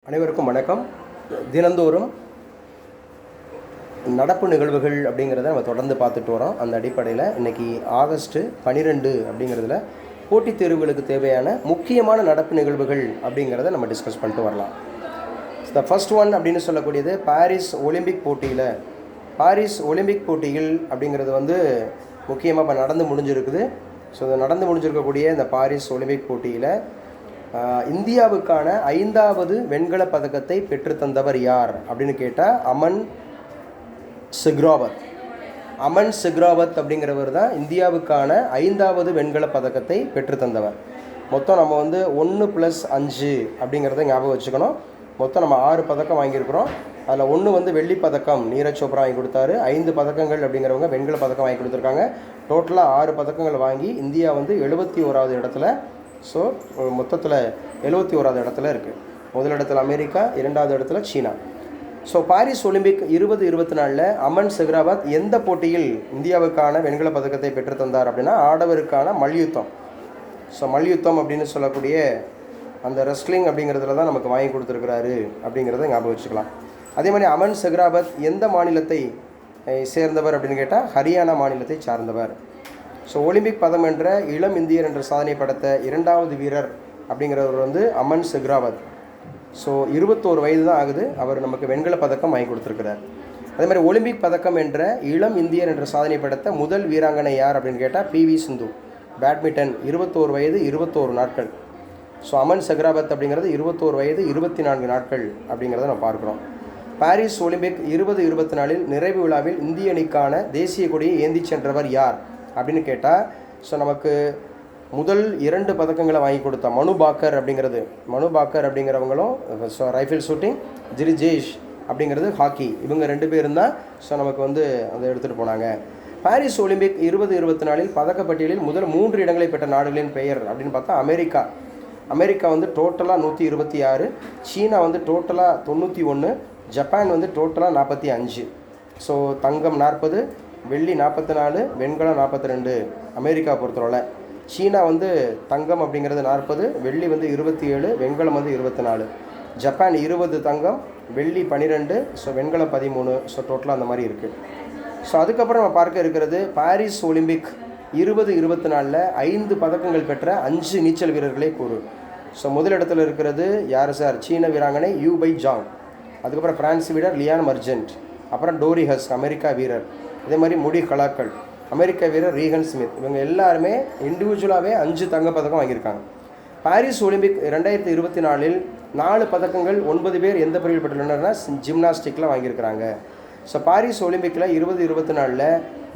அனைவருக்கும் வணக்கம். தினந்தோறும் நடப்பு நிகழ்வுகள் அப்படிங்கிறத நம்ம தொடர்ந்து பார்த்துட்டு வரோம். அந்த அடிப்படையில் இன்றைக்கி ஆகஸ்ட்டு 12 அப்படிங்கிறதுல போட்டித் தேர்வுகளுக்கு தேவையான முக்கியமான நடப்பு நிகழ்வுகள் அப்படிங்கிறத நம்ம டிஸ்கஸ் பண்ணிட்டு வரலாம். த ஃபர்ஸ்ட் ஒன் அப்படின்னு சொல்லக்கூடியது பாரிஸ் ஒலிம்பிக் போட்டியில். பாரிஸ் ஒலிம்பிக் போட்டிகள் அப்படிங்கிறது முக்கியமாக இப்போ நடந்து முடிஞ்சிருக்குது. ஸோ நடந்து முடிஞ்சிருக்கக்கூடிய இந்த பாரிஸ் ஒலிம்பிக் போட்டியில் இந்தியாவுக்கான 5வது வெண்கலப் பதக்கத்தை பெற்றுத்தந்தவர் யார் அப்படின்னு கேட்டால் அமன் சிக்ராவத் அப்படிங்கிறவர் தான் இந்தியாவுக்கான 5வது வெண்கலப் பதக்கத்தை பெற்றுத்தந்தவர். மொத்தம் நம்ம 1+5 அப்படிங்கிறத ஞாபகம் வச்சுக்கணும். மொத்தம் நம்ம 6 பதக்கம் வாங்கியிருக்கிறோம். அதில் 1 வெள்ளி பதக்கம் நீரஜ் சோப்ரா வாங்கி கொடுத்தாரு. 5 பதக்கங்கள் அப்படிங்கிறவங்க வெண்கல பதக்கம் வாங்கி கொடுத்துருக்காங்க. டோட்டலாக 6 பதக்கங்கள் வாங்கி இந்தியா 71வது இடத்துல. ஸோ மொத்தத்தில் 71வது இடத்துல இருக்குது. முதலிடத்தில் அமெரிக்கா, 2வது இடத்துல சீனா. ஸோ பாரிஸ் ஒலிம்பிக் 2024 அமன் சிக்ராவத் எந்த போட்டியில் இந்தியாவுக்கான வெண்கல பதக்கத்தை பெற்றுத்தந்தார் அப்படின்னா ஆடவருக்கான மல்யுத்தம். ஸோ மல்யுத்தம் அப்படின்னு சொல்லக்கூடிய அந்த ரெஸ்லிங் அப்படிங்கிறதுல தான் நமக்கு வாங்கி கொடுத்துருக்கிறாரு அப்படிங்கிறத ஞாபகம் வச்சுக்கலாம். அதே மாதிரி அமன் சிக்ராவத் எந்த மாநிலத்தை சேர்ந்தவர் அப்படின்னு கேட்டால் ஹரியானா மாநிலத்தை சார்ந்தவர். ஸோ ஒலிம்பிக் பதம் என்ற இளம் இந்தியர் என்ற சாதனை படைத்த 2வது வீரர் அப்படிங்கிறவர் அமன் சிக்ராவத். ஸோ 21 வயது தான் ஆகுது. அவர் நமக்கு வெண்கல பதக்கம் வாங்கி கொடுத்துருக்கிறார். அதே மாதிரி ஒலிம்பிக் பதக்கம் என்ற இளம் இந்தியர் என்ற சாதனை படைத்த முதல் வீராங்கனை யார் அப்படின்னு கேட்டால் PV சிந்து. பேட்மிண்டன் 21 வயது 21 நாட்கள். ஸோ அமன் சிக்ராவத் அப்படிங்கிறது 21 வயது 24 நாட்கள் அப்படிங்கிறத நம்ம பார்க்குறோம். பாரிஸ் ஒலிம்பிக் 2024 நிறைவு விழாவில் இந்திய அணிக்கான தேசிய கொடியை ஏந்தி சென்றவர் யார் அப்படின்னு கேட்டால் ஸோ நமக்கு முதல் 2 பதக்கங்களை வாங்கி கொடுத்த மனு பாக்கர் அப்படிங்கிறவங்களும் ஸோ ரைஃபிள் ஷூட்டிங், ஜிரிஜேஷ் அப்படிங்கிறது ஹாக்கி, இவங்க 2 பேரும் தான் ஸோ நமக்கு அதை எடுத்துகிட்டு போனாங்க. பாரிஸ் ஒலிம்பிக் 2024 பதக்கப்பட்டியலில் முதல் 3 இடங்களை பெற்ற நாடுகளின் பெயர் அப்படின்னு பார்த்தா அமெரிக்கா டோட்டலாக 126, சீனா டோட்டலாக 91, ஜப்பான் டோட்டலாக 45. ஸோ தங்கம் 40, வெள்ளி 44, வெண்கலம் 42 அமெரிக்கா பொறுத்தவரை. சீனா தங்கம் அப்படிங்கிறது 40, வெள்ளி 27, வெண்கலம் 24. ஜப்பான் 20 தங்கம், வெள்ளி 12, ஸோ வெண்கலம் 13. ஸோ டோட்டலாக அந்த மாதிரி இருக்குது. ஸோ அதுக்கப்புறம் நம்ம பார்க்க இருக்கிறது பாரிஸ் ஒலிம்பிக் 2024 5 பதக்கங்கள் பெற்ற 5 நீச்சல் வீரர்களை கூறு. ஸோ முதலிடத்தில் இருக்கிறது யார் சார்? சீன வீராங்கனை யூ பை ஜாங். அதுக்கப்புறம் பிரான்ஸ் வீரர் லியான் மர்ஜென்ட். அப்புறம் டோரி ஹஸ் அமெரிக்கா வீரர். இதே மாதிரி முடி கலாக்கள் அமெரிக்க வீரர் ரீகன் ஸ்மித். இவங்க எல்லாருமே இண்டிவிஜுவலாகவே 5 தங்கப்பதக்கம் வாங்கியிருக்காங்க. பாரிஸ் ஒலிம்பிக் 2024 4 பதக்கங்கள் 9 பேர் எந்த பிரிவில் பெற்றுள்ளனர்னா ஜிம்னாஸ்டிக்கில் வாங்கியிருக்கிறாங்க. ஸோ பாரிஸ் ஒலிம்பிக்கில் 2024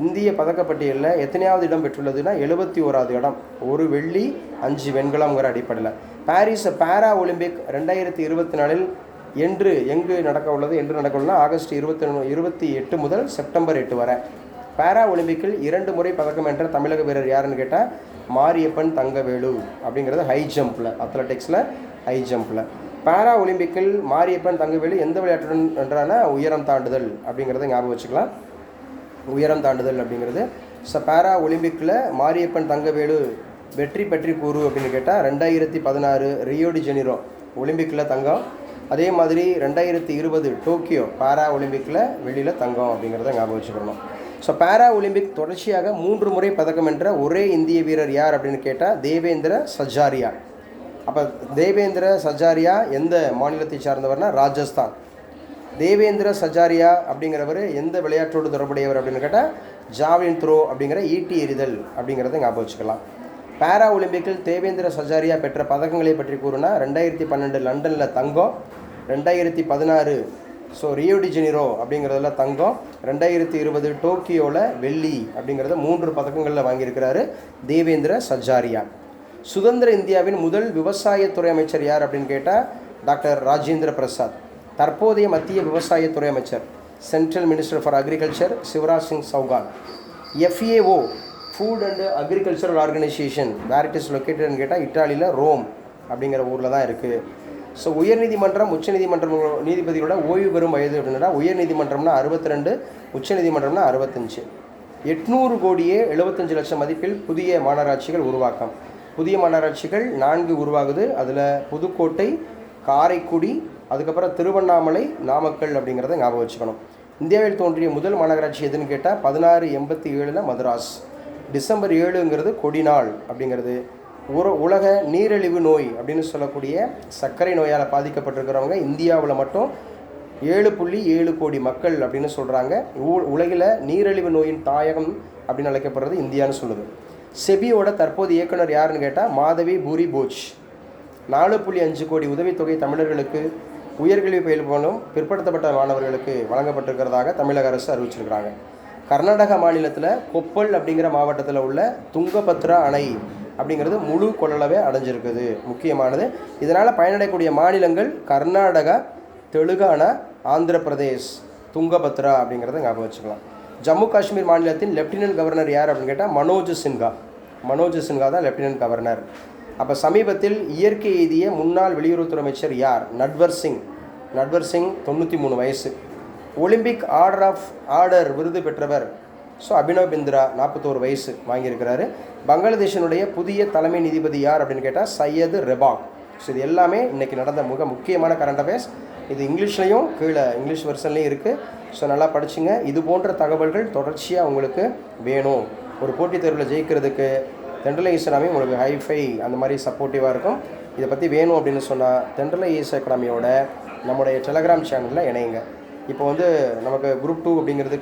இந்திய பதக்கப்பட்டியலில் எத்தனையாவது இடம் பெற்றுள்ளதுன்னா 71வது இடம். 1 வெள்ளி 5 வெண்கலம்ங்கிற அடிப்படையில். பாரிஸ் பாரா ஒலிம்பிக் 2024 எங்கு நடக்க உள்ளதுன்னா ஆகஸ்ட் 28 முதல் செப்டம்பர் 8 வரை. பாரா ஒலிம்பிக்கில் 2 முறை பதக்கம் என்ற தமிழக வீரர் யாருன்னு கேட்டால் மாரியப்பன் தங்கவேலு அப்படிங்கிறது ஹை ஜம்பில், அத்லெட்டிக்ஸில் ஹை ஜம்பில். பாரா ஒலிம்பிக்கில் மாரியப்பன் தங்கவேலு எந்த விளையாட்டுடன் என்றானா உயரம் தாண்டுதல் அப்படிங்கிறத ஞாபகம் வச்சுக்கலாம். உயரம் தாண்டுதல் அப்படிங்கிறது. ஸோ பாரா ஒலிம்பிக்கில் மாரியப்பன் தங்கவேலு வெற்றி பற்றி கூறு அப்படின்னு கேட்டால் 2016 ரியோ டி ஜெனிரோ ஒலிம்பிக்கில் தங்கம். அதே மாதிரி 2020 டோக்கியோ பாரா ஒலிம்பிக்கில் வெளியில் தங்கம் அப்படிங்கிறத ஞாபகம் வச்சுக்கணும். ஸோ பாரா ஒலிம்பிக் தொடர்ச்சியாக 3 முறை பதக்கம் என்ற ஒரே இந்திய வீரர் யார் அப்படின்னு கேட்டால் தேவேந்திர சஜாரியா. அப்போ தேவேந்திர சஜாரியா எந்த மாநிலத்தை சார்ந்தவர்னா ராஜஸ்தான். தேவேந்திர சஜாரியா அப்படிங்கிறவர் எந்த விளையாட்டோடு தொடர்புடையவர் அப்படின்னு கேட்டால் ஜாவ்லின் த்ரோ அப்படிங்கிற ஈட்டி எறிதல் அப்படிங்கிறத ஞாபகம் வச்சுக்கலாம். பாரா ஒலிம்பிக்கில் தேவேந்திர சஜாரியா பெற்ற பதக்கங்களை பற்றி கூறுனா 2012 லண்டனில் தங்கம், 2016 ஸோ ரியோ டி ஜெனிரோ அப்படிங்கிறதுல தங்கம், 2020 டோக்கியோவில் வெள்ளி அப்படிங்கிறத 3 பதக்கங்களில் வாங்கியிருக்கிறாரு தேவேந்திர சஜாரியா. சுதந்திர இந்தியாவின் முதல் விவசாயத்துறை அமைச்சர் யார் அப்படின்னு கேட்டால் டாக்டர் ராஜேந்திர பிரசாத். தற்போதைய மத்திய விவசாயத்துறை அமைச்சர் central minister for agriculture Shivraj Singh Chouhan. FAO food and agricultural organisation where it is லொக்கேட்டட்னு கேட்டால் இட்டாலியில் ரோம் அப்படிங்கிற ஊரில் தான் இருக்குது. ஸோ உயர்நீதிமன்றம் உச்சநீதிமன்றம் நீதிபதிகளோட ஓய்வு பெறும் வயது அப்படின்னா உயர்நீதிமன்றம்னா 62, உச்சநீதிமன்றம்னா 65. 800 கோடியே 75 லட்சம் மதிப்பில் புதிய மாநகராட்சிகள் உருவாக்கம். புதிய மாநகராட்சிகள் 4 உருவாகுது. அதில் புதுக்கோட்டை, காரைக்குடி, அதுக்கப்புறம் திருவண்ணாமலை, நாமக்கல் அப்படிங்கிறத ஞாபகம் வச்சுக்கணும். இந்தியாவில் தோன்றிய முதல் மாநகராட்சி எதுன்னு கேட்டால் 1687 மதராஸ். டிசம்பர் 7ங்கிறது கொடிநாள் அப்படிங்கிறது. உலக நீரிழிவு நோய் அப்படின்னு சொல்லக்கூடிய சர்க்கரை நோயால் பாதிக்கப்பட்டிருக்கிறவங்க இந்தியாவில் மட்டும் 7.7 கோடி மக்கள் அப்படின்னு சொல்கிறாங்க. உலகில் நீரிழிவு நோயின் தாயகம் அப்படின்னு அழைக்கப்படுறது இந்தியான்னு சொல்லுது. செபியோட தற்போது இயக்குனர் யாருன்னு கேட்டால் மாதவி பூரி போஜ். 4.5 கோடி உதவித்தொகை தமிழர்களுக்கு உயர்கல்வி பயிலும் பிற்படுத்தப்பட்ட மாணவர்களுக்கு வழங்கப்பட்டிருக்கிறதாக தமிழக அரசு அறிவிச்சிருக்கிறாங்க. கர்நாடக மாநிலத்தில் கொப்பல் அப்படிங்கிற மாவட்டத்தில் உள்ள துங்கபத்ரா அணை அப்படிங்கிறது முழு கொள்ளளவே அடைஞ்சிருக்குது, முக்கியமானது. இதனால் பயனடையக்கூடிய மாநிலங்கள் கர்நாடகா, தெலுங்கானா, ஆந்திர பிரதேஷ். துங்கபத்ரா அப்படிங்கிறத ஞாபகம் வச்சுக்கலாம். ஜம்மு காஷ்மீர் மாநிலத்தின் லெப்டினன்ட் கவர்னர் யார் அப்படின்னு கேட்டால் மனோஜ் சின்ஹா தான் லெப்டினன்ட் கவர்னர். அப்போ சமீபத்தில் இயற்கை எய்திய முன்னாள் வெளியுறவுத்துறை அமைச்சர் யார்? நட்வர் சிங் 93 வயசு. ஒலிம்பிக் ஆர்டர் விருது பெற்றவர் அபினவ் பிந்த்ரா 41 வயசு வாங்கியிருக்கிறாரு. பங்களாதேஷனுடைய புதிய தலைமை நீதிபதி யார் அப்படின்னு கேட்டால் சையது ரெபாக். இது எல்லாமே இன்றைக்கி நடந்த மிக முக்கியமான கரண்ட் அஃபேர்ஸ். இது இங்கிலீஷ்லேயும் கீழே இங்கிலீஷ் வெர்ஷன்லேயும் இருக்குது. நல்லா படிச்சுங்க. இது போன்ற தகவல்கள் தொடர்ச்சியாக உங்களுக்கு வேணும். ஒரு போட்டித் தேர்வில் ஜெயிக்கிறதுக்கு தென்றலை ஈஸ் உங்களுக்கு ஹைஃபை அந்த மாதிரி சப்போர்ட்டிவாக இருக்கும். இதை பற்றி வேணும் அப்படின்னு சொன்னால் தென்றலை ஈஸ் அகாடமியோட நம்முடைய டெலகிராம் சேனலில் இணையுங்க. இப்போ நமக்கு குரூப் 2 அப்படிங்கிறது